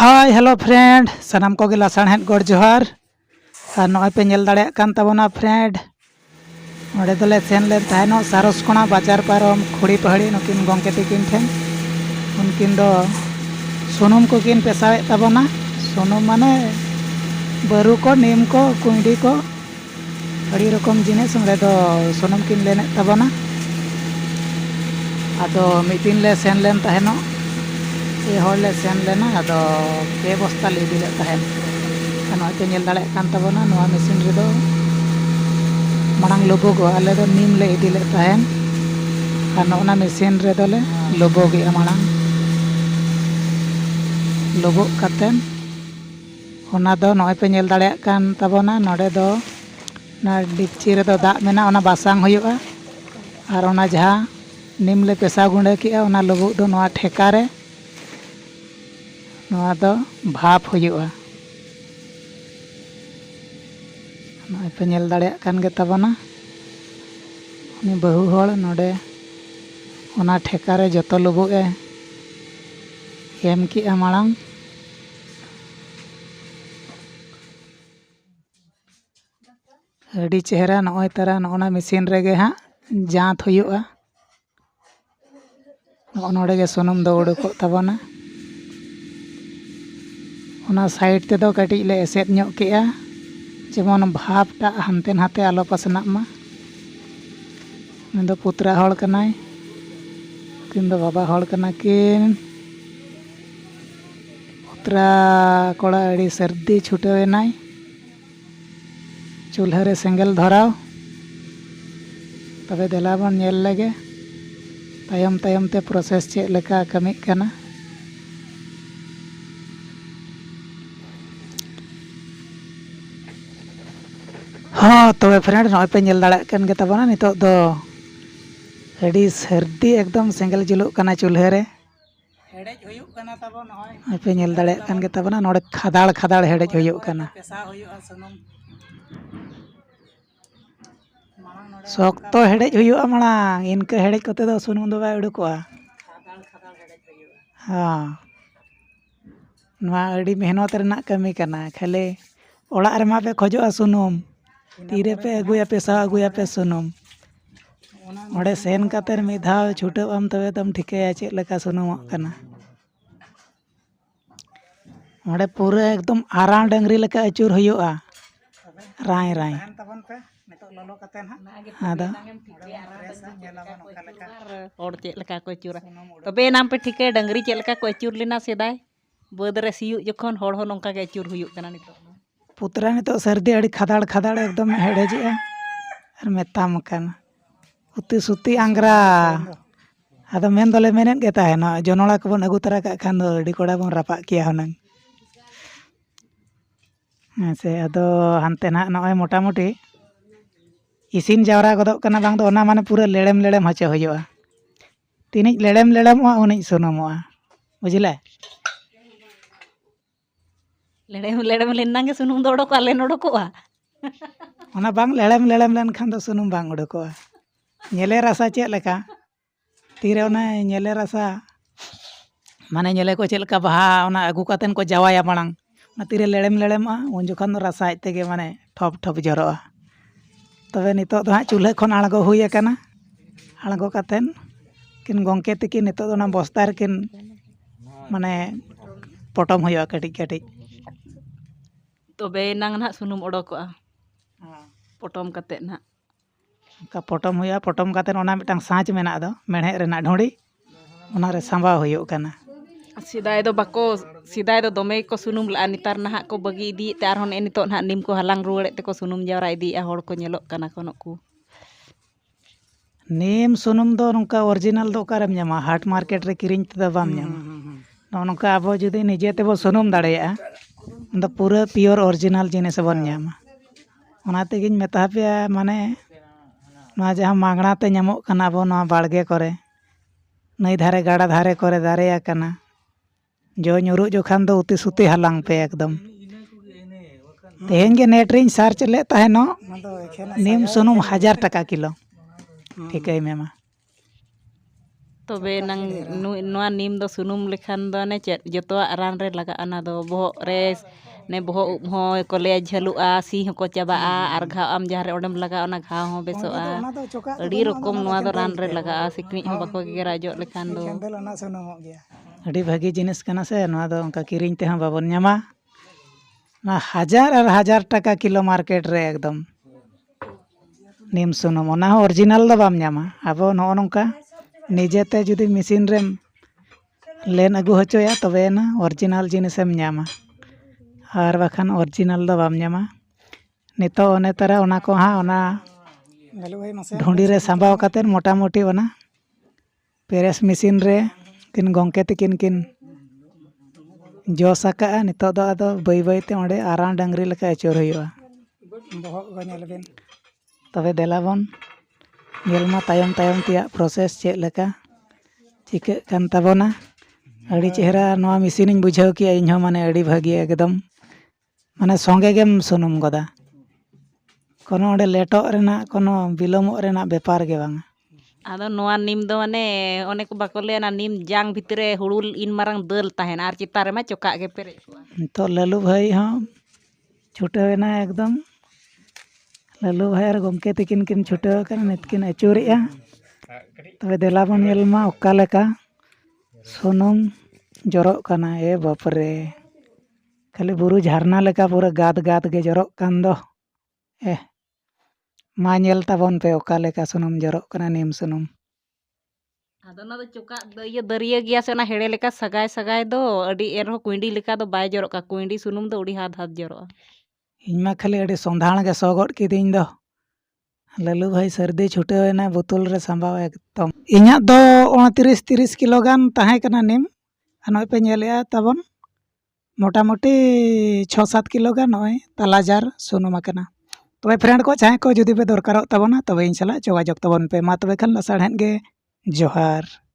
Hi hello friend सानाम को गिला साणहेद गोड़ जोहार और नॉय पे नेल दाड़े कान तबोना फ्रेंड ओडे दोले सेन लेन ताहेनो सारसकोणा बाजार पारम खुड़ी पहाड़ी नुकिन गंके तकिन ठेन उनकिन दो सुनुम को किन पेशावे तबोना सुनुम माने बरु को नीम को कुंडी को अड़ी रकम जिनिस ओडे दो सुनुम किन लेने तबोना आदो मिदिन ले सेन लेन ताहेनो ये हॉल सेन लेना आदो पे बस्ता ले दिले तहन नॉय पे नेल दाड़े कान तबोना नोआ मेसिन रे दो मांग लोबोगो आले दो नीम ले इदिले तहन और नोना मेसिन रे दोले लोबोगे मांग लोबो कातेन ओना दो नॉय पे नेल दाड़े कान तबोना नोडे दो ना डिक्ची रे दो दाग मेना ओना बासांग हुयुआ और ओना जहां नीम ले पेसा गुंडे किया ओना लोबो दो नोआ ठेका रे नोआ दो भाप हुयुआ नॉय पे नेल दाड़े कान गे तबोना उनी बहु होड़ नोडे ओना ठेका रे जतो लोबो ए एम किया मांग अड़ी चेहरा नॉय तरा नोना मेसिन रेगे हाँ जात हुयुआ नोडे गे सुनुम दो उडुको तबोना ओना साइड ते दो कटी ले एसेद ᱧᱚᱜ केआ जेमन भापटा हानते नाते आलो पासनाक मा दो पुत्रा हड़ कनाय किन दो बाबा हड़ कना किन पुत्रा कोड़ा अड़ी सर्दी छुटेनाय चूल्हा रे सेंगल धराव तबे देला बन नेल लगे तायम तायम ते प्रोसेस चेक लेका कमी कना हाँ तो फ्रेंड नॉय पे नेल दाड़े कान गे तबोना नितो दो अड़ी सर्दी एकदम सेंगल जुलुक कना चूल्हा रे हेडेज हुयुक कना तबो नॉय पे नेल दाड़े कान गे तबोना नोडे खादाड़ खादाड़ हेडेज हुयुक कना पेसा हुयुआ सुनुम शक्तो हेडेज हुयुआ मांग इनका हेडेज कते दो सुनुम दो बाय उडुकोआ खादाड़ खादाड़ हेडेज हुयुआ हां नोआ अड़ी मेहनत रेना कमी कना खाली ओड़ा रे मा पे खोजोआ सुनुम तीरे पे अगुया पेसा अगुया पे सुनुम ओडे सेन कातेर मिधाव छुटाव आम तबे तम ठिकाया चेक लेका सुनुमक कना ओडे पूरा एकदम आरा डंगरी लेका अचूर हुयुआ राय राय तबन पे नितो ललो कातेन हा आदा और चेक लेका को अचूरा तबे नाम पे ठिके डंगरी चेक लेका को अचूर लेना सेदाय बद रे सियु जखन हड़ हो नंका के अचूर हुयुक कना नितो पुत्रा नितो सर्दी अड़ी खादाड़ खादाड़ एकदम हेडेजिया और मेताम कना उती सुती आंग्रा आदो मेन दोले मेनेन गे ताहेनो जनोड़ा को बन अगु तरा का खान दो अड़ी कोड़ा बन रापा किया हुनंग से आदो हानते ना नॉय मोटामुटी इसिन जावरा गदो कना बांग दो ओना माने पूरा लेड़ेम लेड़ेम हचे हुयुआ तिनिज लेड़ेम लेड़ेमोआ उनिज सुनुमोआ बुझिले लेड़ेम लेड़ेम लेनांगे सुनुम दो उडोको आले नोडोकोआ ओना बांग लेड़ेम लेड़ेम लेन खान दो सुनुम बांग उडोकोआ नेले रासा चेक लेका तीरे ओना नेले रासा माने नेले को चेक लेका बहा ओना अगु कातेन को जावाया मांग ओना तीरे लेड़ेम लेड़ेमआ उन जोखान दो रासा आय तेगे माने ठप ठप जरोआ तबे नितो दो हां चूल्हा खन आळगो हुई आकाना आळगो कातेन किन गंके तकी नितो दो ओना बस्ता रे किन माने पटम हुयुआ कटी कटी तबे नांग ना सुनुम उडोकोआ पटम कते ना का पटम हुआ पटम कातेन ओना मिटांग साँच मेना दो मेढ़े रेना ढोड़ी ओना रे सांबा हुयुक कना सिदाय दो दमे को सुनुम ला नितार ना को बगी इदी ते आर होने नितो ना निम को हलांग रुवाड़े ते को सुनुम जावरा इदी हड़ को नेलोक कना कोनोकु नीम सुनुम दो नोंका ओरिजिनल दो ओकारेम ᱧᱟᱢᱟ हाट मार्केट रे किरिंग ते दो बाम ᱧᱟᱢᱟ नोंका आबो जुदी निजे तेबो सुनुम दाड़ेया द पूरा प्योर ओरिजिनल जिनिस बन ᱧᱟᱢᱟ ओना तेगिन मेता पे माने ना जहां मांगना ते ᱧᱟᱢᱚᱜ कना बो ना बाड़गे करे नई धारे गाड़ा धारे करे दारेया कना जो ᱧᱩᱨᱩᱜ जोखान दो उती सुती हलांग पे एकदम तेहेन गे नेट रिंग सर्च ले ताहेनो नीम सुनुम 1000 टाका किलो ठीक है मेमा तबे नंग नोआ नीम दो सुनुम लेखान दो ने चेत जतोआ रान रे लगा अना दो बोहग रे ने बोहग उब हो को ले झलुआ सी हको चाबाआ आर घाव आम जहाँ रे ओडम लगा ओना घाव हो बेसोआ अड़ी रकम नोआ दो रान रे लगा सिकनी हो बको गेरा जो लेखान दो अड़ी भागी जिनिस कना से नोआ दो उनका किरिंग ते हम बाबन ᱧᱟᱢᱟ ना हजार और हजार टाका किलो मार्केट रे एकदम नीम सुनुम ओना हो ओरिजिनल दो बाम ᱧᱟᱢᱟ आबो नो नोंका निजेते जुदी मेसिन रेम लेन अगु हचोया तबे ना ओरिजिनल जिनिसम ᱧᱟᱢᱟ और बाखान ओरिजिनल दो बाम ᱧᱟᱢᱟ नितो ओने तरा ओना को हाँ ओना ढूंढी रे सांबाव कातेन मोटा मोटी ओना पेरेस मेसिन रे किन गोंके तिकिन किन जोस आका नितो दो आदो बाई बाई ते ओंडे आराम डांगरी लेका अचोर हुआ तबे देलाबन ᱧᱮᱞᱢᱟ तायम तायम तिया प्रोसेस चेक लेका चिके कान ताबोना अड़ी चेहरा नोआ मेसिन इन बुझाव किया इन्हों माने अड़ी भागी एकदम माने संगे गेम सुनुम गोदा कोनो ओंडे लेटो रेना कोनो बिलोमो रेना बेपार गे बांगा आदो नोआ नीम दो माने ओने को बाको ले ना नीम जांग भितरे हुड़ुल इन मारंग दल ताहेन आर चितारे मा चोका गे पेरे तो लालू भाई हाँ छुटेना एकदम लालू भाई और गोमके तकिन किन छुटेव कना नितकिन अचूरेआ तबे देलाबन ᱧᱮᱞᱢᱟ ओका लेका सुनुम जरो कना ए बापरे खाली बुरु झरना लेका पूरा गाद गाद गे जरो कान दो मा ᱧᱮल ताबन पे ओका लेका सुनुम जरो कना नीम सुनुम आदो ना दो चोका ये दरिया गया से ना हेड़े लेका सगाय सगाय दो अड़ी एरहो कुंडी लेका दो बाय जरो का कुंडी सुनुम दो उड़ी हाथ हाथ जरो इनमा खाली अड़ी सोंधाण गे सोगोड किदिन दो लालू भाई सर्दी छुटेना बोतल रे सांबाव एकदम इन्या दो 29-30 किलो गान ताहे कना नीम नय पे ᱧᱮᱞᱮᱜᱼᱟ ताबन मोटा मोटी 6-7 किलो गान नय ताला जार सुनुम आकना तबे फ्रेंड को चाहे को जुदी पे दरकारोग ताबोना तबे इन सला जोगाजोग ताबन पे मा तबे खान लसाढ़ेन गे जोहार।